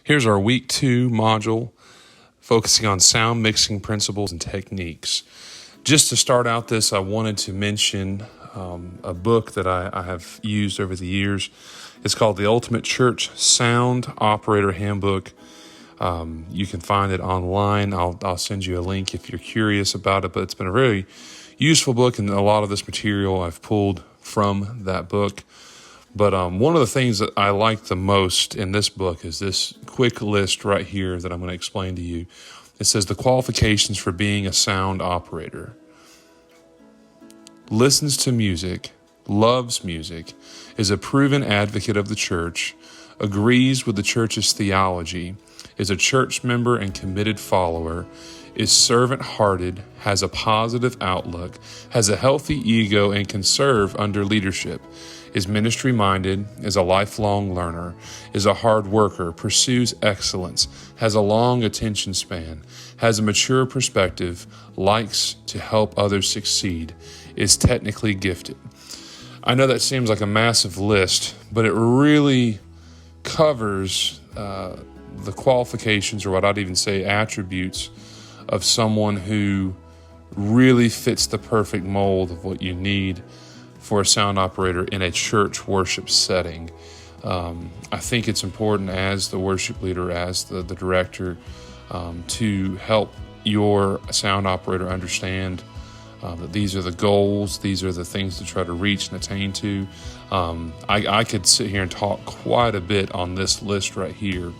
Here's our week 2 module focusing on sound mixing principles and techniques. Just to start out this, I wanted to mention a book that I have used over the years. It's called The Ultimate Church Sound Operator Handbook. You can find it online. I'll send you a link if you're curious about it, but it's been a very useful book, and a lot of this material I've pulled from that book. But one of the things that I like the most in this book is this quick list right here that I'm going to explain to you. It says the qualifications for being a sound operator. Listens to music, loves music, is a proven advocate of the church, agrees with the church's theology, is a church member and committed follower, is servant-hearted, has a positive outlook, has a healthy ego, and can serve under leadership, is ministry-minded, is a lifelong learner, is a hard worker, pursues excellence, has a long attention span, has a mature perspective, likes to help others succeed, is technically gifted. I know that seems like a massive list, but it really covers the qualifications, or what I'd even say attributes, of someone who really fits the perfect mold of what you need for a sound operator in a church worship setting. I think it's important as the worship leader, as the director, to help your sound operator understand that these are the goals, these are the things to try to reach and attain to. I could sit here and talk quite a bit on this list right here,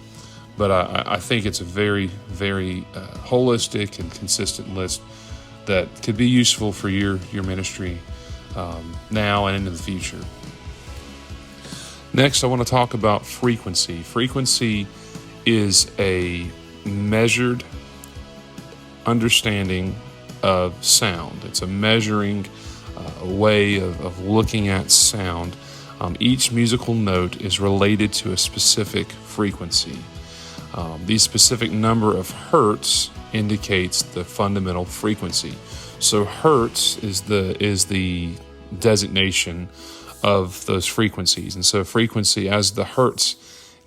but I think it's a very, very holistic and consistent list that could be useful for your ministry now and into the future. Next, I want to talk about frequency. Frequency is a measured understanding of sound. It's a measuring way of looking at sound. Each musical note is related to a specific frequency. The specific number of hertz indicates the fundamental frequency. So hertz is the designation of those frequencies. And so frequency, as the hertz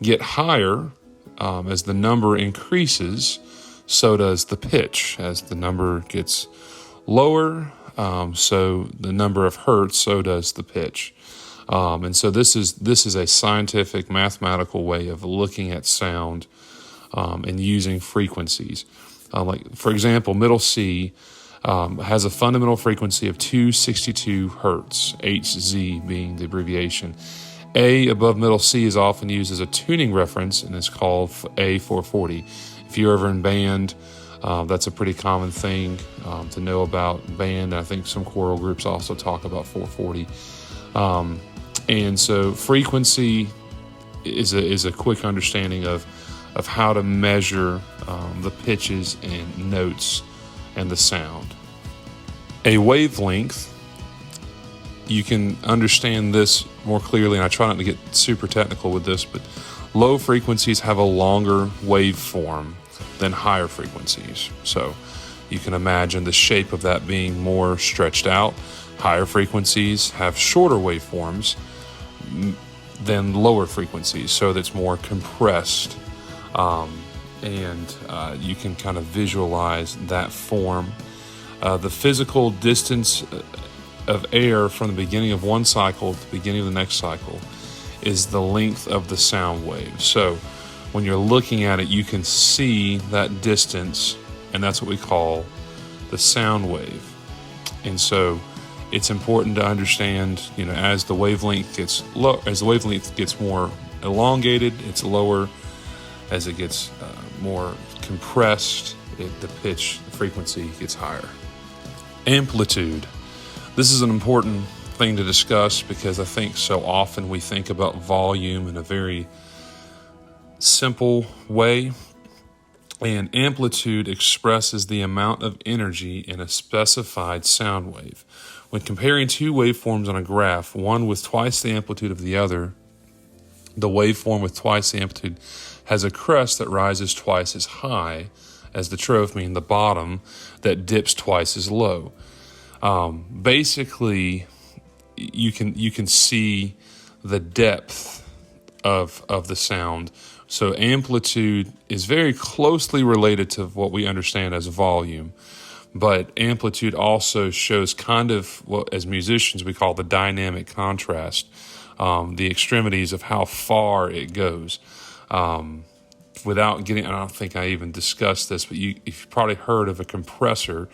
get higher, as the number increases, so does the pitch. As the number gets lower, so the number of hertz, so does the pitch. And so this is a scientific, mathematical way of looking at sound and using frequencies. Like, for example, middle C has a fundamental frequency of 262 hertz, HZ being the abbreviation. A above middle C is often used as a tuning reference and is called A440. If you're ever in band, that's a pretty common thing to know about band. I think some choral groups also talk about 440. And so frequency is a quick understanding of how to measure the pitches and notes and the sound. A wavelength, you can understand this more clearly, and I try not to get super technical with this, but low frequencies have a longer waveform than higher frequencies. So you can imagine the shape of that being more stretched out. Higher frequencies have shorter waveforms than lower frequencies, so that's more compressed. And you can kind of visualize that form. The physical distance of air from the beginning of one cycle to the beginning of the next cycle is the length of the sound wave. So when you're looking at it, you can see that distance, and that's what we call the sound wave. And so it's important to understand, as the wavelength gets more elongated, it's lower. As it gets more compressed, the pitch, the frequency gets higher. Amplitude. This is an important thing to discuss because I think so often we think about volume in a very simple way. And amplitude expresses the amount of energy in a specified sound wave. When comparing two waveforms on a graph, one with twice the amplitude of the other, the waveform with twice the amplitude has a crest that rises twice as high as the trough, meaning the bottom, that dips twice as low. Basically, you can see the depth of the sound So amplitude is very closely related to what we understand as volume, but amplitude also shows kind of what, as musicians, we call the dynamic contrast, the extremities of how far it goes. Without getting, I don't think I even discussed this, but you've probably heard of a compressor.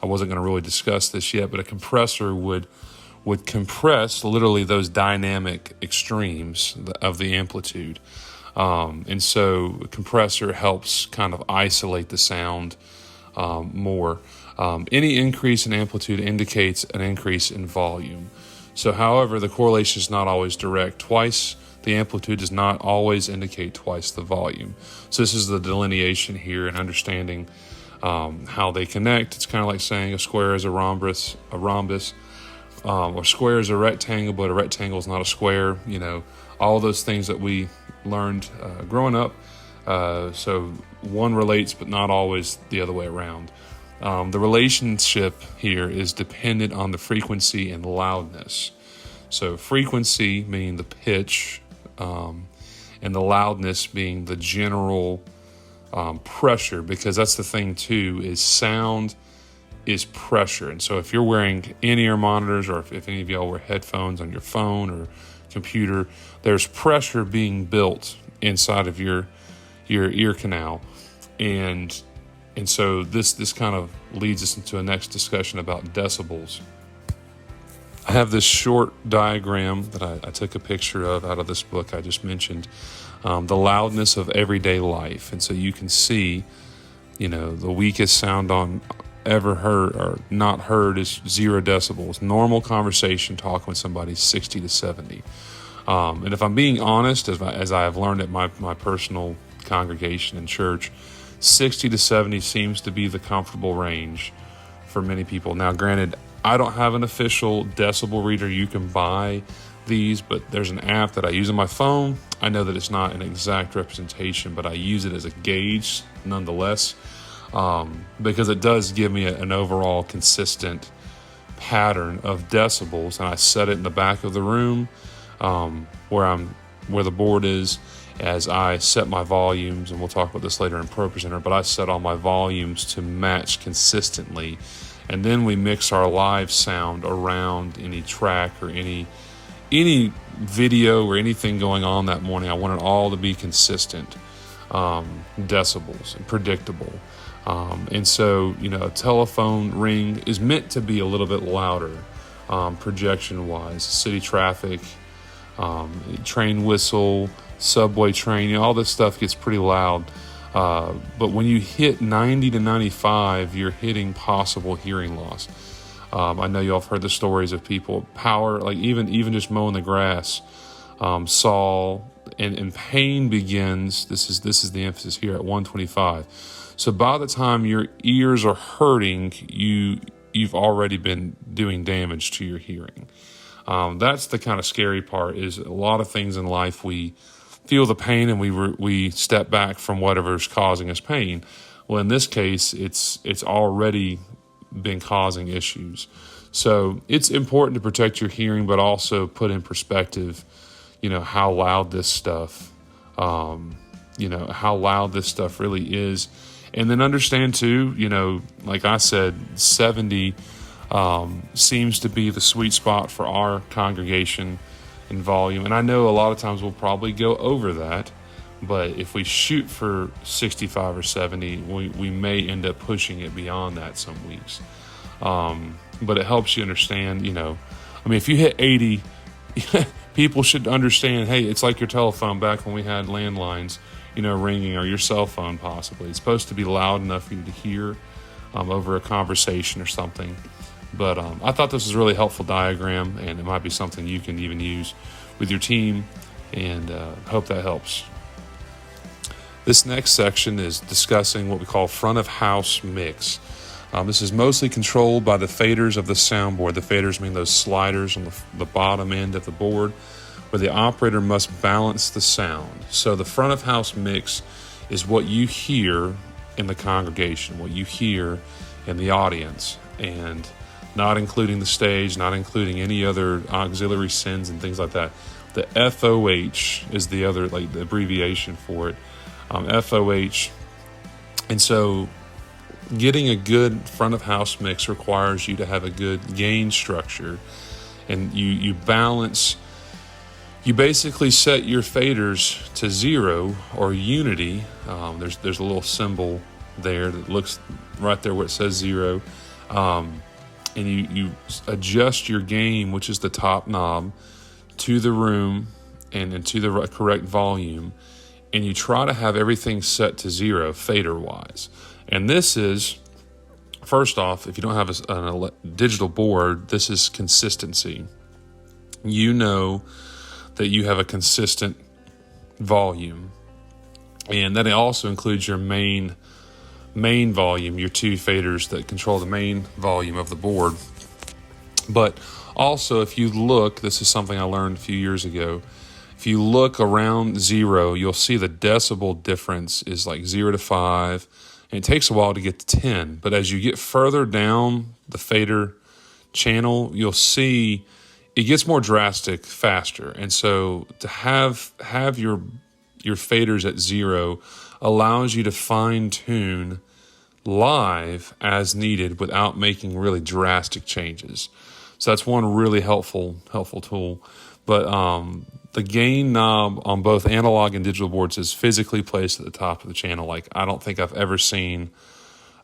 I wasn't going to really discuss this yet, but a compressor would compress literally those dynamic extremes of the amplitude. And so a compressor helps kind of isolate the sound more. Any increase in amplitude indicates an increase in volume. So, however, the correlation is not always direct. Twice the amplitude does not always indicate twice the volume. So this is the delineation here and understanding how they connect. It's kind of like saying a square is a rhombus, or square is a rectangle, but a rectangle is not a square. You know, all those things that we learned growing up. So one relates, but not always the other way around. The relationship here is dependent on the frequency and loudness. So frequency meaning the pitch, and the loudness being the general pressure, because that's the thing too, is sound is pressure. And so if you're wearing in-ear monitors, or if any of y'all wear headphones on your phone or computer, there's pressure being built inside of your ear canal. And so this kind of leads us into a next discussion about decibels. I have this short diagram that I took a picture of out of this book I just mentioned, the loudness of everyday life. And so you can see, you know, the weakest sound on ever heard or not heard is 0 decibels. Normal conversation talking with somebody 60 to 70. And if I'm being honest, as I have learned at my personal congregation in church, 60 to 70 seems to be the comfortable range for many people. Now, granted, I don't have an official decibel reader. You can buy these, but there's an app that I use on my phone. I know that it's not an exact representation, but I use it as a gauge nonetheless, because it does give me an overall consistent pattern of decibels. And I set it in the back of the room where the board is, as I set my volumes, and we'll talk about this later in ProPresenter, but I set all my volumes to match consistently. And then we mix our live sound around any track or any video or anything going on that morning. I want it all to be consistent decibels and predictable. And so, you know, a telephone ring is meant to be a little bit louder projection-wise. City traffic, train whistle, subway train, you know, all this stuff gets pretty loud. But when you hit 90 to 95, you're hitting possible hearing loss. I know y'all have heard the stories of people power, like even just mowing the grass, saw, and pain begins. This is the emphasis here at 125. So by the time your ears are hurting, you've already been doing damage to your hearing. That's the kind of scary part. Is a lot of things in life we feel the pain and we step back from whatever's causing us pain. Well, in this case, it's already been causing issues. So it's important to protect your hearing, but also put in perspective, you know, how loud this stuff, really is. And then understand too, you know, like I said, 70 seems to be the sweet spot for our congregation in volume. And I know a lot of times we'll probably go over that, but if we shoot for 65 or 70, we may end up pushing it beyond that some weeks. But it helps you understand, you know, I mean, if you hit 80, people should understand, hey, it's like your telephone back when we had landlines, you know, ringing, or your cell phone possibly. It's supposed to be loud enough for you to hear over a conversation or something. But I thought this was a really helpful diagram, and it might be something you can even use with your team, and hope that helps. This next section is discussing what we call front of house mix. This is mostly controlled by the faders of the soundboard. The faders mean those sliders on the bottom end of the board, where the operator must balance the sound. So the front of house mix is what you hear in the congregation, what you hear in the audience, and not including the stage, not including any other auxiliary sends and things like that. The FOH is the other, like the abbreviation for it. FOH. And so getting a good front of house mix requires you to have a good gain structure, and you balance. You basically set your faders to 0 or unity. There's a little symbol there that looks right there where it says 0, and you adjust your gain, which is the top knob, to the room and to the correct volume, and you try to have everything set to 0 fader wise. And this is, first off, if you don't have a digital board, this is consistency. You know that you have a consistent volume, and that also includes your main volume, your 2 faders that control the main volume of the board. But also, if you look, this is something I learned a few years ago. If you look around 0, you'll see the decibel difference is like 0 to 5, and it takes a while to get to 10. But as you get further down the fader channel, you'll see it gets more drastic faster. And so to have your faders at 0 allows you to fine tune live as needed without making really drastic changes. So that's one really helpful tool. But the gain knob on both analog and digital boards is physically placed at the top of the channel. Like, I don't think I've ever seen,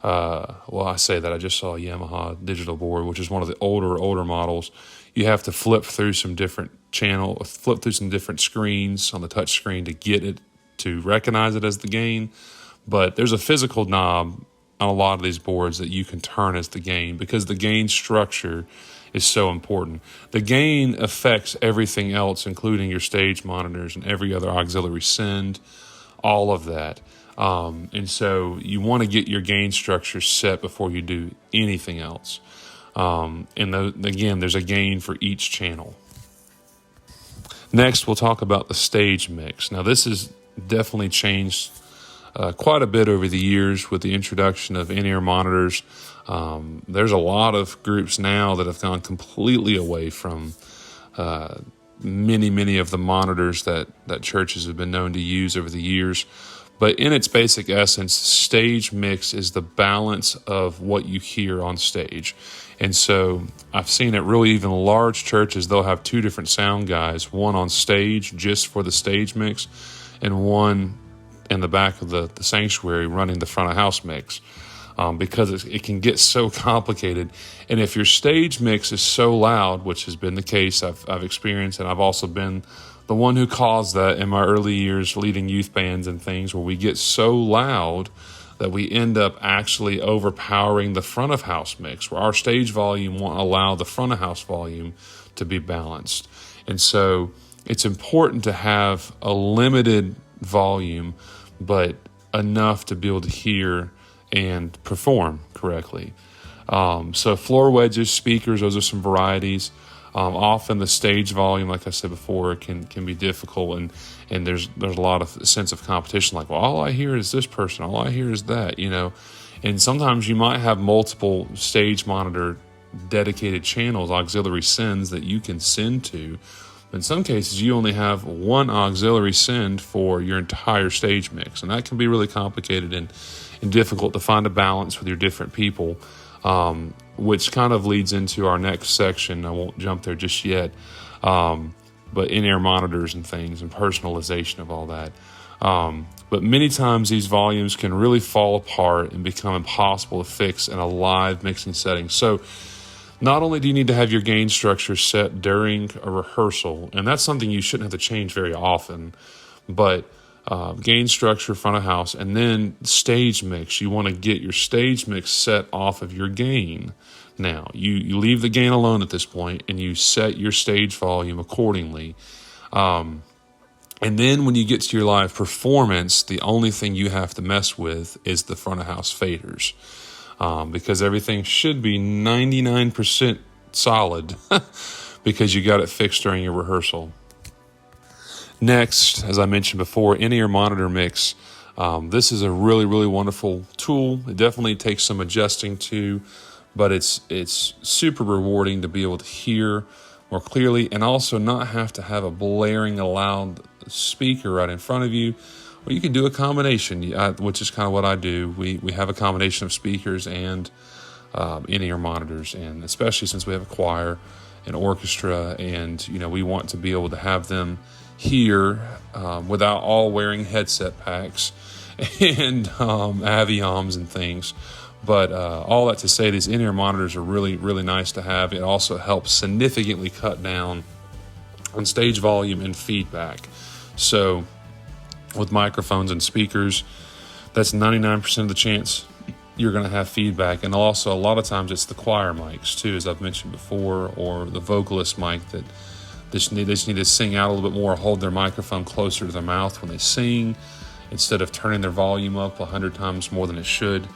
I say that, I just saw a Yamaha digital board, which is one of the older models. You have to flip through some different screens on the touch screen to get it to recognize it as the gain. But there's a physical knob on a lot of these boards that you can turn as the gain, because the gain structure is so important. The gain affects everything else, including your stage monitors and every other auxiliary send, all of that. And so you want to get your gain structure set before you do anything else. Again, there's a gain for each channel. Next, we'll talk about the stage mix. Now, this has definitely changed quite a bit over the years with the introduction of in-ear monitors. There's a lot of groups now that have gone completely away from many of the monitors that churches have been known to use over the years. But in its basic essence, stage mix is the balance of what you hear on stage. And so I've seen it really, even large churches, they'll have 2 different sound guys, one on stage just for the stage mix, and one in the back of the sanctuary running the front of house mix. Because it can get so complicated. And if your stage mix is so loud, which has been the case, I've experienced, and I've also been the one who caused that in my early years leading youth bands and things, where we get so loud that we end up actually overpowering the front of house mix, where our stage volume won't allow the front of house volume to be balanced. And so it's important to have a limited volume, but enough to be able to hear and perform correctly. So floor wedges, speakers, those are some varieties. Often the stage volume, like I said before, can be difficult, and there's a lot of sense of competition. Like, well, all I hear is this person, all I hear is that, And sometimes you might have multiple stage monitor dedicated channels, auxiliary sends that you can send to. In some cases, you only have one auxiliary send for your entire stage mix, and that can be really complicated and difficult to find a balance with your different people, which kind of leads into our next section. I won't jump there just yet, but in-ear monitors and things and personalization of all that. But many times these volumes can really fall apart and become impossible to fix in a live mixing setting. So not only do you need to have your gain structure set during a rehearsal, and that's something you shouldn't have to change very often, but gain structure, front of house, and then stage mix. You want to get your stage mix set off of your gain. Now, you leave the gain alone at this point, and you set your stage volume accordingly. And then when you get to your live performance, the only thing you have to mess with is the front of house faders. Because everything should be 99% solid because you got it fixed during your rehearsal. Next, as I mentioned before, in-ear monitor mix. This is a really, really wonderful tool. It definitely takes some adjusting to, but it's super rewarding to be able to hear more clearly, and also not have to have a blaring loud speaker right in front of you. Well, you can do a combination, which is kind of what I do. We have a combination of speakers and in-ear monitors, and especially since we have a choir and orchestra, and we want to be able to have them hear without all wearing headset packs and Avioms and things. But all that to say, these in-ear monitors are really, really nice to have. It also helps significantly cut down on stage volume and feedback. So with microphones and speakers, that's 99% of the chance you're going to have feedback. And also, a lot of times it's the choir mics too, as I've mentioned before, or the vocalist mic that they just need to sing out a little bit more, hold their microphone closer to their mouth when they sing, instead of turning their volume up 100 times more than it should.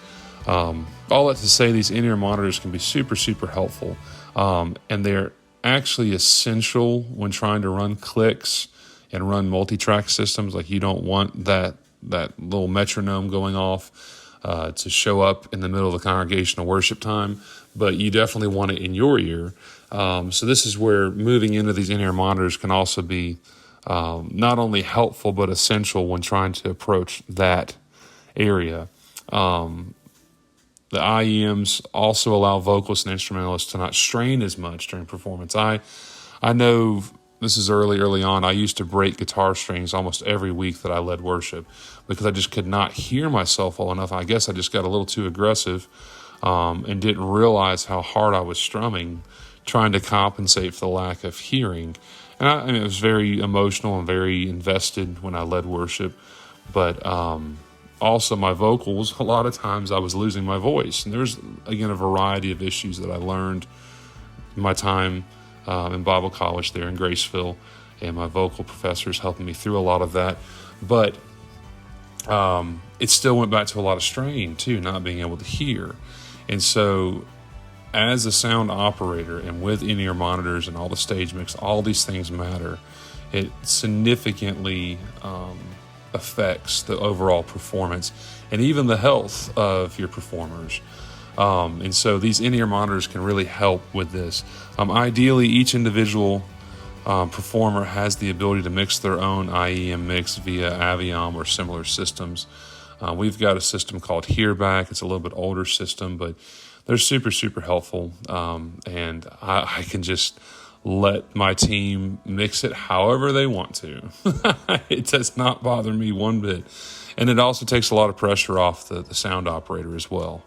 All that to say, these in-ear monitors can be super, super helpful. And they're actually essential when trying to run clicks and run multi-track systems. Like, you don't want that little metronome going off to show up in the middle of the congregational worship time, but you definitely want it in your ear. So this is where moving into these in-ear monitors can also be not only helpful, but essential when trying to approach that area. The IEMs also allow vocalists and instrumentalists to not strain as much during performance. I know this is early on. I used to break guitar strings almost every week that I led worship because I just could not hear myself well enough. I guess I just got a little too aggressive and didn't realize how hard I was strumming, trying to compensate for the lack of hearing. And I mean, it was very emotional and very invested when I led worship, but also my vocals, a lot of times I was losing my voice. And there's, again, a variety of issues that I learned in my time in Bible college there in Graceville, and my vocal professors helping me through a lot of that. But it still went back to a lot of strain too, not being able to hear. And so as a sound operator and with in-ear monitors and all the stage mix, all these things matter. It significantly affects the overall performance and even the health of your performers. And so these in-ear monitors can really help with this. Ideally, each individual performer has the ability to mix their own IEM mix via Aviom or similar systems. We've got a system called HearBack. It's a little bit older system, but they're super, super helpful. And I can just let my team mix it however they want to. It does not bother me one bit. And it also takes a lot of pressure off the sound operator as well.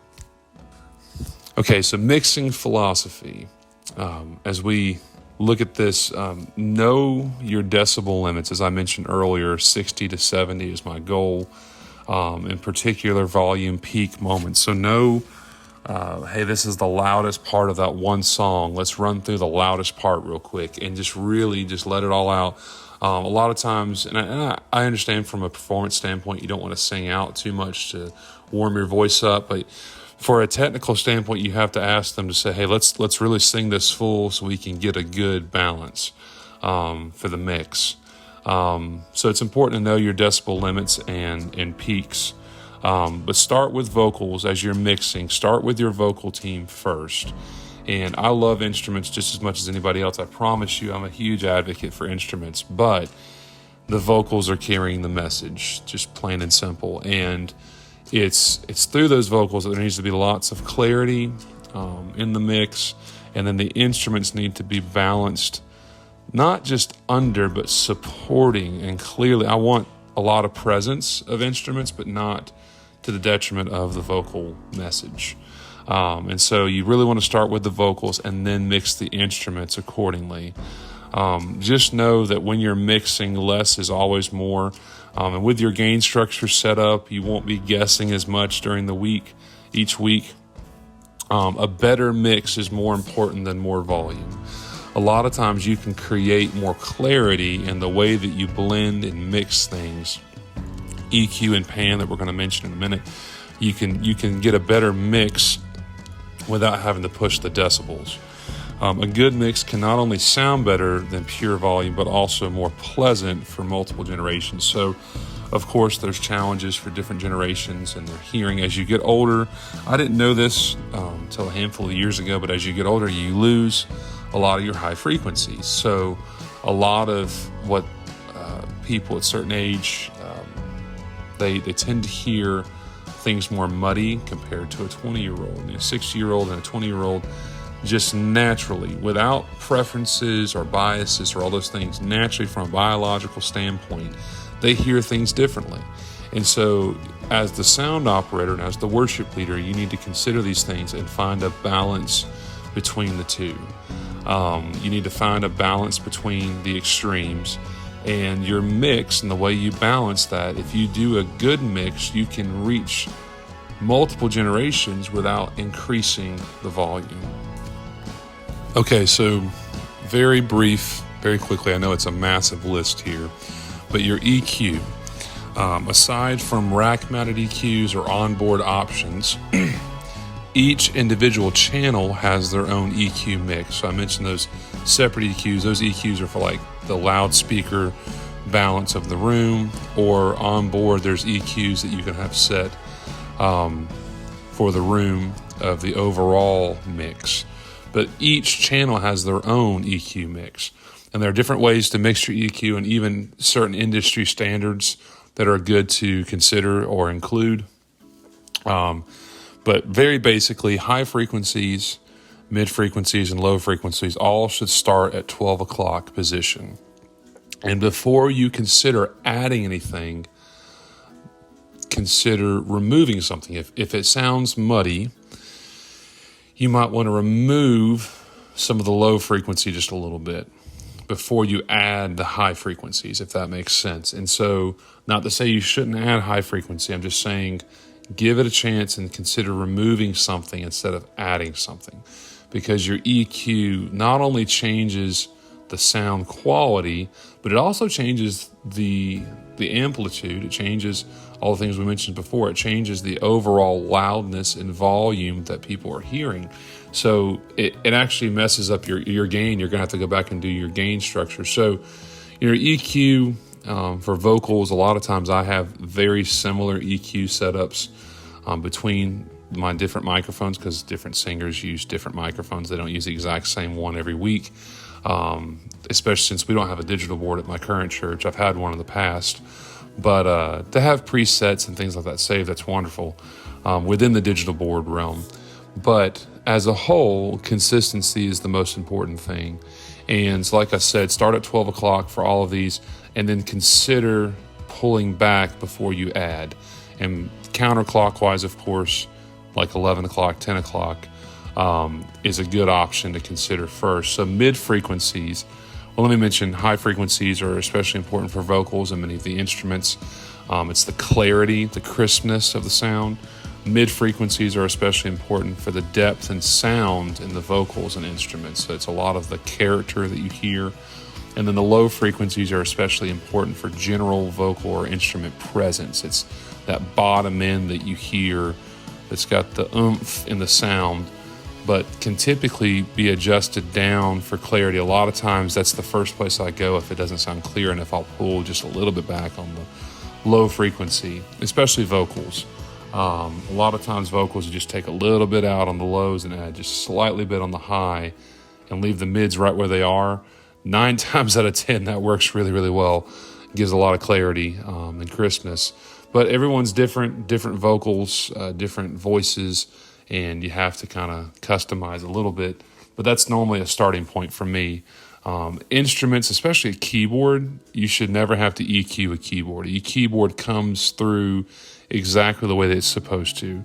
Okay, so mixing philosophy. As we look at this, know your decibel limits. As I mentioned earlier, 60 to 70 is my goal. In particular, volume peak moments. So know, hey, this is the loudest part of that one song. Let's run through the loudest part real quick and just really just let it all out. A lot of times, and I understand from a performance standpoint, you don't want to sing out too much to warm your voice up, but for a technical standpoint, you have to ask them to say, hey, let's really sing this full so we can get a good balance for the mix. So it's important to know your decibel limits and peaks. But start with vocals as you're mixing. Start with your vocal team first. And I love instruments just as much as anybody else. I promise you, I'm a huge advocate for instruments, but the vocals are carrying the message, just plain and simple. And it's through those vocals that there needs to be lots of clarity in the mix, and then the instruments need to be balanced, not just under, but supporting and clearly. I want a lot of presence of instruments, but not to the detriment of the vocal message. And so you really want to start with the vocals and then mix the instruments accordingly. Just know that when you're mixing, less is always more. And with your gain structure set up, you won't be guessing as much during the week, each week. A better mix is more important than more volume. A lot of times you can create more clarity in the way that you blend and mix things. EQ and pan that we're going to mention in a minute. You can get a better mix without having to push the decibels. A good mix can not only sound better than pure volume, but also more pleasant for multiple generations. So Of course, there's challenges for different generations and their hearing as you get older. I didn't know this until a handful of years ago, but as you get older, you lose a lot of your high frequencies. So a lot of what people at a certain age, they tend to hear things more muddy compared to a 20-year-old. A 60-year-old and a 20-year-old just naturally, without preferences or biases or all those things, naturally from a biological standpoint, they hear things differently. And so as the sound operator and as the worship leader, you need to consider these things and find a balance between the two. You need to find a balance between the extremes, and your mix and the way you balance that. If you do a good mix, you can reach multiple generations without increasing the volume. Okay, so very brief, very quickly, I know it's a massive list here, but your EQ, aside from rack-mounted EQs or onboard options, each individual channel has their own EQ mix. So I mentioned those separate EQs. Those EQs are for like the loudspeaker balance of the room, or on board there's EQs that you can have set for the room of the overall mix. But each channel has their own EQ mix. And there are different ways to mix your EQ and even certain industry standards that are good to consider or include. But very basically, high frequencies, mid frequencies, and low frequencies all should start at 12 o'clock position. And before you consider adding anything, consider removing something. If it sounds muddy, you might want to remove some of the low frequency just a little bit before you add the high frequencies, if that makes sense. And so, not to say you shouldn't add high frequency, I'm just saying give it a chance and consider removing something instead of adding something, because your EQ not only changes the sound quality, but it also changes the amplitude. It changes all the things we mentioned before. It changes the overall loudness and volume that people are hearing. So it actually messes up your gain. You're going to have to go back and do your gain structure. So your EQ for vocals, a lot of times I have very similar EQ setups between my different microphones, because different singers use different microphones. They don't use the exact same one every week, especially since we don't have a digital board at my current church. I've had one in the past. But to have presets and things like that saved, that's wonderful within the digital board realm. But as a whole, consistency is the most important thing. And like I said, start at 12 o'clock for all of these, and then consider pulling back before you add. And counterclockwise, of course, like 11 o'clock, 10 o'clock is a good option to consider first. So mid-frequencies, well, let me mention high frequencies are especially important for vocals and many of the instruments. It's the clarity, the crispness of the sound. Mid-frequencies are especially important for the depth and sound in the vocals and instruments. So it's a lot of the character that you hear. And then the low frequencies are especially important for general vocal or instrument presence. It's that bottom end that you hear that's got the oomph in the sound, but can typically be adjusted down for clarity. A lot of times that's the first place I go if it doesn't sound clear, and if I'll pull just a little bit back on the low frequency, especially vocals. A lot of times vocals, you just take a little bit out on the lows and add just slightly bit on the high and leave the mids right where they are. 9 times out of 10, that works really, really well. It gives a lot of clarity and crispness. But everyone's different vocals, different voices, and you have to kind of customize a little bit. But that's normally a starting point for me. Instruments, especially a keyboard, you should never have to EQ a keyboard. A keyboard comes through exactly the way that it's supposed to.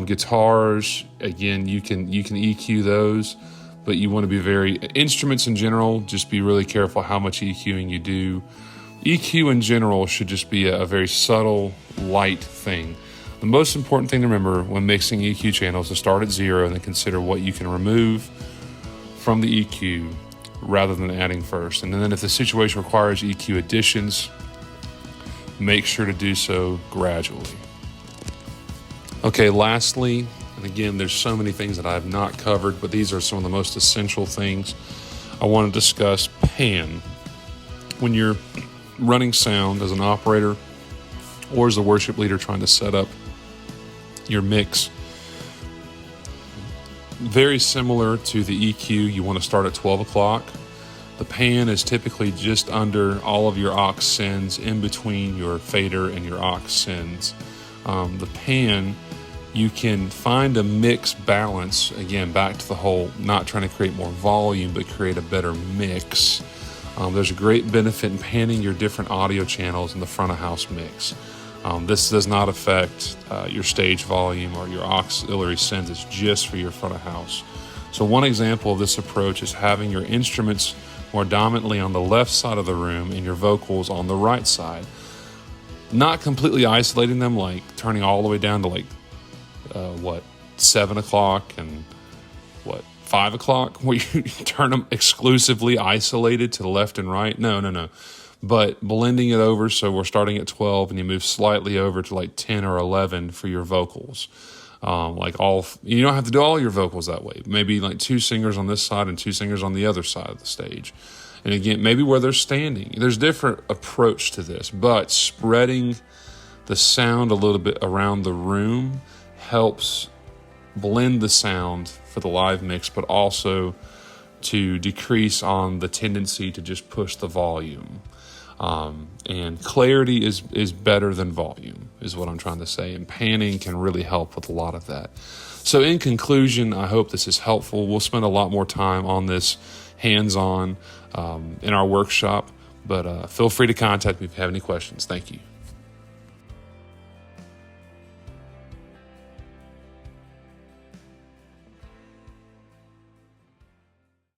Guitars, again, you can EQ those, but you want to be instruments in general, just be really careful how much EQing you do. EQ in general should just be a very subtle, light thing. The most important thing to remember when mixing EQ channels is to start at 0 and then consider what you can remove from the EQ rather than adding first. And then if the situation requires EQ additions, make sure to do so gradually. Okay, lastly, and again, there's so many things that I have not covered, but these are some of the most essential things I want to discuss. Pan. When you're running sound as an operator, or as the worship leader trying to set up your mix. Very similar to the EQ, you want to start at 12 o'clock. The pan is typically just under all of your aux sends, in between your fader and your aux sends. The pan, you can find a mix balance, again, back to the whole not trying to create more volume, but create a better mix. There's a great benefit in panning your different audio channels in the front of house mix. This does not affect your stage volume or your auxiliary sends. It's just for your front of house. So one example of this approach is having your instruments more dominantly on the left side of the room and your vocals on the right side. Not completely isolating them, like turning all the way down to 7 o'clock and 5 o'clock, where you turn them exclusively isolated to the left and right. No. But blending it over, so we're starting at 12 and you move slightly over to 10 or 11 for your vocals. You don't have to do all your vocals that way. Maybe 2 singers on this side and 2 singers on the other side of the stage. And again, maybe where they're standing. There's different approach to this, but spreading the sound a little bit around the room helps blend the sound for the live mix, but also to decrease on the tendency to just push the volume. And clarity is better than volume, is what I'm trying to say. And panning can really help with a lot of that. So in conclusion, I hope this is helpful. We'll spend a lot more time on this hands-on in our workshop, but feel free to contact me if you have any questions. Thank you.